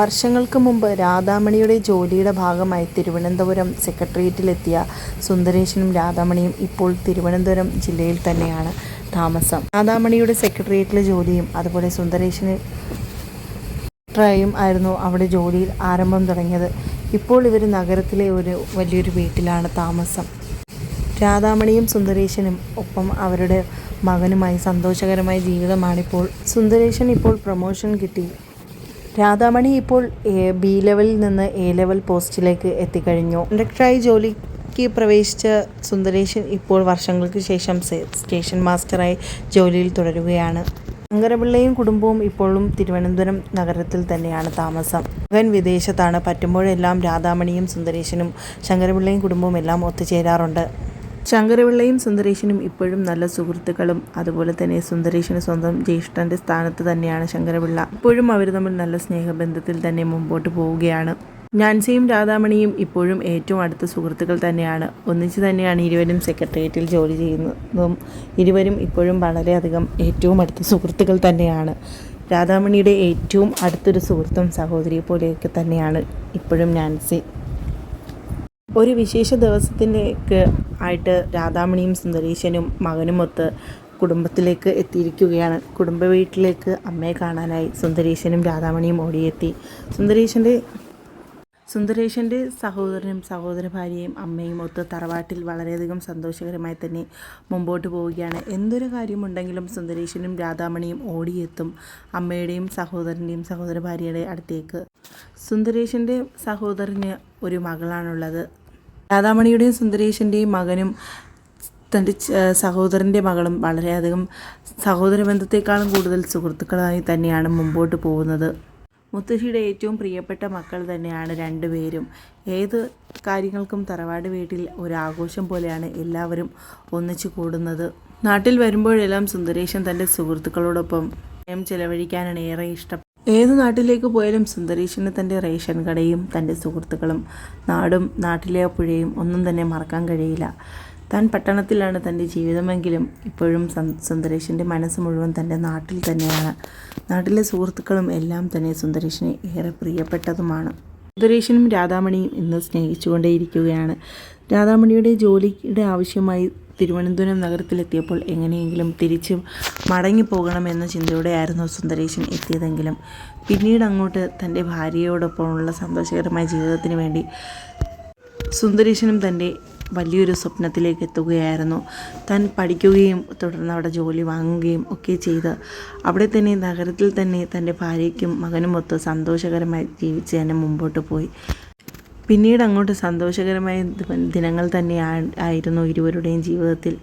വർഷങ്ങൾക്ക് മുമ്പ് രാധാമണിയുടെ ജോലിയുടെ ഭാഗമായി തിരുവനന്തപുരം സെക്രട്ടേറിയറ്റിലെത്തിയ സുന്ദരേശനും രാധാമണിയും ഇപ്പോൾ തിരുവനന്തപുരം ജില്ലയിൽ തന്നെയാണ് താമസം. രാധാമണിയുടെ സെക്രട്ടേറിയറ്റിലെ ജോലിയും അതുപോലെ സുന്ദരേശന് ആയിരുന്നു അവിടെ ജോലിയിൽ ആരംഭം തുടങ്ങിയത്. ഇപ്പോൾ ഇവർ നഗരത്തിലെ ഒരു വലിയൊരു വീട്ടിലാണ് താമസം. രാധാമണിയും സുന്ദരേശനും ഒപ്പം അവരുടെ മകനുമായി സന്തോഷകരമായ ജീവിതമാണിപ്പോൾ. സുന്ദരേശൻ ഇപ്പോൾ പ്രൊമോഷൻ കിട്ടി. രാധാമണി ഇപ്പോൾ ബി ലെവലിൽ നിന്ന് എ ലെവൽ പോസ്റ്റിലേക്ക് എത്തിക്കഴിഞ്ഞു. കണ്ടക്ടറായി ജോലിക്ക് പ്രവേശിച്ച സുന്ദരേശൻ ഇപ്പോൾ വർഷങ്ങൾക്ക് ശേഷം സ്റ്റേഷൻ മാസ്റ്ററായി ജോലിയിൽ തുടരുകയാണ്. ശങ്കരപിള്ളയും കുടുംബവും ഇപ്പോഴും തിരുവനന്തപുരം നഗരത്തിൽ തന്നെയാണ് താമസം. മകൻ വിദേശത്താണ്. പറ്റുമ്പോഴെല്ലാം രാധാമണിയും സുന്ദരേശനും ശങ്കരപിള്ളയും കുടുംബവും എല്ലാം ഒത്തുചേരാറുണ്ട്. ശങ്കരപിള്ളയും സുന്ദരേശനും ഇപ്പോഴും നല്ല സുഹൃത്തുക്കളും അതുപോലെ തന്നെ സുന്ദരേശന് സ്വന്തം ജ്യേഷ്ഠൻ്റെ സ്ഥാനത്ത് തന്നെയാണ് ശങ്കരപിള്ള. ഇപ്പോഴും അവർ തമ്മിൽ നല്ല സ്നേഹബന്ധത്തിൽ തന്നെ മുമ്പോട്ട് പോവുകയാണ്. നാൻസിയും രാധാമണിയും ഇപ്പോഴും ഏറ്റവും അടുത്ത സുഹൃത്തുക്കൾ തന്നെയാണ്. ഒന്നിച്ച് തന്നെയാണ് ഇരുവരും സെക്രട്ടേറിയറ്റിൽ ജോലി ചെയ്യുന്നതും ഇരുവരും ഇപ്പോഴും വളരെയധികം ഏറ്റവും അടുത്ത സുഹൃത്തുക്കൾ തന്നെയാണ്. രാധാമണിയുടെ ഏറ്റവും അടുത്തൊരു സുഹൃത്തും സഹോദരിയെ പോലെയൊക്കെ തന്നെയാണ് ഇപ്പോഴും നാൻസി. ഒരു വിശേഷ ദിവസത്തിലേക്ക് ആയിട്ട് രാധാമണിയും സുന്ദരേശനും മകനുമൊത്ത് കുടുംബത്തിലേക്ക് എത്തിയിരിക്കുകയാണ്. കുടുംബ വീട്ടിലേക്ക് അമ്മയെ കാണാനായി സുന്ദരേശനും രാധാമണിയും ഓടിയെത്തി. സുന്ദരേശൻ്റെ സഹോദരനും സഹോദര ഭാര്യയും അമ്മയും ഒത്ത് തറവാട്ടിൽ വളരെയധികം സന്തോഷകരമായി തന്നെ മുമ്പോട്ട് പോവുകയാണ്. എന്തൊരു കാര്യമുണ്ടെങ്കിലും സുന്ദരേശനും രാധാമണിയും ഓടിയെത്തും അമ്മയുടെയും സഹോദരൻ്റെയും സഹോദര ഭാര്യയുടെ അടുത്തേക്ക്. സുന്ദരേശൻ്റെ സഹോദരന് ഒരു മകളാണുള്ളത്. രാധാമണിയുടെയും സുന്ദരേശൻ്റെയും മകനും തൻ്റെ സഹോദരൻ്റെ മകളും വളരെയധികം സഹോദര ബന്ധത്തെക്കാളും കൂടുതൽ സുഹൃത്തുക്കളായി തന്നെയാണ് മുമ്പോട്ട് പോകുന്നത്. മുത്തശ്ശിയുടെ ഏറ്റവും പ്രിയപ്പെട്ട മക്കൾ തന്നെയാണ് രണ്ടുപേരും. ഏത് കാര്യങ്ങൾക്കും തറവാട് വീട്ടിൽ ഒരു ആഘോഷം പോലെയാണ് എല്ലാവരും ഒന്നിച്ചു കൂടുന്നത്. നാട്ടിൽ വരുമ്പോഴെല്ലാം സുന്ദരേശൻ തൻ്റെ സുഹൃത്തുക്കളോടൊപ്പം സമയം ചെലവഴിക്കാനാണ് ഏറെ ഇഷ്ടം. ഏത് നാട്ടിലേക്ക് പോയാലും സുന്ദരേശന് തൻ്റെ റേഷൻ കടയും തൻ്റെ സുഹൃത്തുക്കളും നാടും നാട്ടിലെ പുഴയും ഒന്നും തന്നെ മറക്കാൻ കഴിയില്ല. താൻ പട്ടണത്തിലാണ് തൻ്റെ ജീവിതമെങ്കിലും ഇപ്പോഴും സുന്ദരേശൻ്റെ മനസ്സ് മുഴുവൻ തൻ്റെ നാട്ടിൽ തന്നെയാണ്. നാട്ടിലെ സുഹൃത്തുക്കളും എല്ലാം തന്നെ സുന്ദരേശന് ഏറെ പ്രിയപ്പെട്ടതുമാണ്. സുന്ദരേശനും രാധാമണിയും ഇന്ന് സ്നേഹിച്ചുകൊണ്ടേയിരിക്കുകയാണ്. രാധാമണിയുടെ ജോലിയുടെ ആവശ്യമായി തിരുവനന്തപുരം നഗരത്തിലെത്തിയപ്പോൾ എങ്ങനെയെങ്കിലും തിരിച്ച് മടങ്ങിപ്പോകണമെന്ന ചിന്തയോടെയായിരുന്നു സുന്ദരേശൻ എത്തിയതെങ്കിലും പിന്നീട് അങ്ങോട്ട് തൻ്റെ ഭാര്യയോടൊപ്പമുള്ള സന്തോഷകരമായ ജീവിതത്തിന് വേണ്ടി സുന്ദരേശനും തൻ്റെ വലിയൊരു സ്വപ്നത്തിലേക്ക് എത്തുകയായിരുന്നു. താൻ പഠിക്കുകയും തുടർന്ന് അവിടെ ജോലി വാങ്ങുകയും ഒക്കെ ചെയ്ത് അവിടെ തന്നെ നഗരത്തിൽ തന്നെ തൻ്റെ ഭാര്യയ്ക്കും മകനുമൊത്ത് സന്തോഷകരമായി ജീവിച്ച് തന്നെ മുമ്പോട്ട് പോയി. പിന്നീട് അങ്ങോട്ട് സന്തോഷകരമായ ദിനങ്ങൾ തന്നെയായിരുന്നു ഇരുവരുടെയും ജീവിതത്തിൽ.